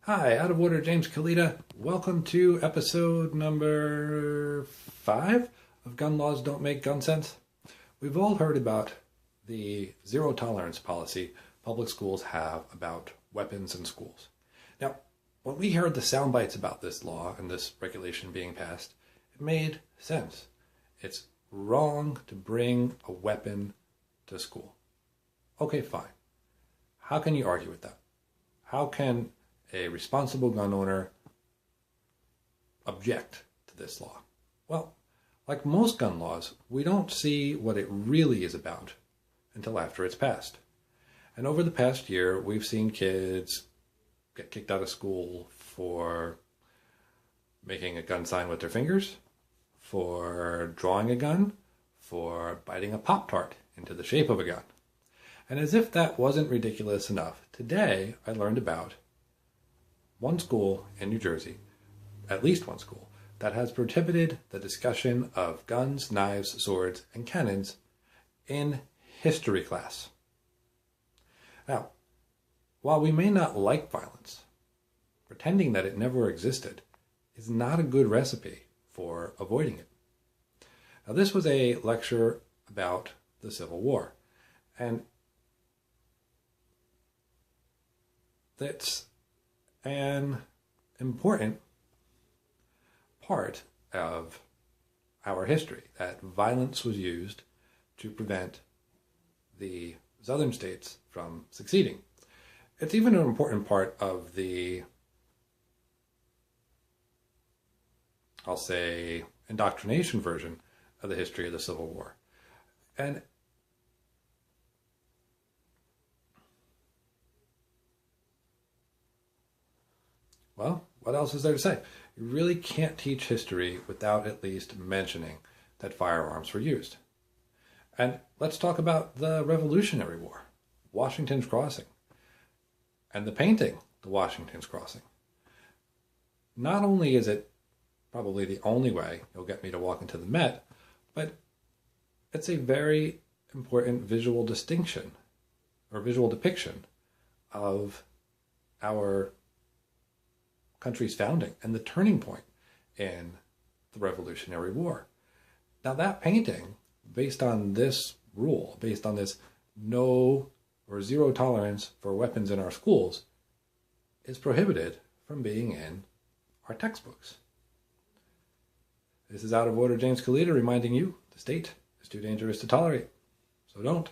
Hi, out of order, James Kalita. Welcome to episode number 5 of Gun Laws Don't Make Gun Sense. We've all heard about the zero tolerance policy public schools have about weapons in schools. Now, when we heard the sound bites about this law and this regulation being passed, it made sense. It's wrong to bring a weapon to school. Okay, fine. How can you argue with that? How can a responsible gun owner object to this law? Well, like most gun laws, we don't see what it really is about until after it's passed. And over the past year, we've seen kids get kicked out of school for making a gun sign with their fingers, for drawing a gun, for biting a Pop-Tart into the shape of a gun. And as if that wasn't ridiculous enough, today I learned about one school in New Jersey, at least one school, that has prohibited the discussion of guns, knives, swords, and cannons in history class. Now, while we may not like violence, pretending that it never existed is not a good recipe for avoiding it. Now, this was a lecture about the Civil War, and that's an important part of our history, that violence was used to prevent the southern states from succeeding. It's even an important part of the, I'll say, indoctrination version of the history of the Civil War. And well, what else is there to say? You really can't teach history without at least mentioning that firearms were used. And let's talk about the Revolutionary War, Washington's Crossing, and the painting, the Washington's Crossing. Not only is it probably the only way you'll get me to walk into the Met, but it's a very important visual distinction or visual depiction of our country's founding and the turning point in the Revolutionary War. Now that painting, based on this rule, based on this no or zero tolerance for weapons in our schools, is prohibited from being in our textbooks. This is Out of Order, James Kalita, reminding you the state is too dangerous to tolerate, so don't.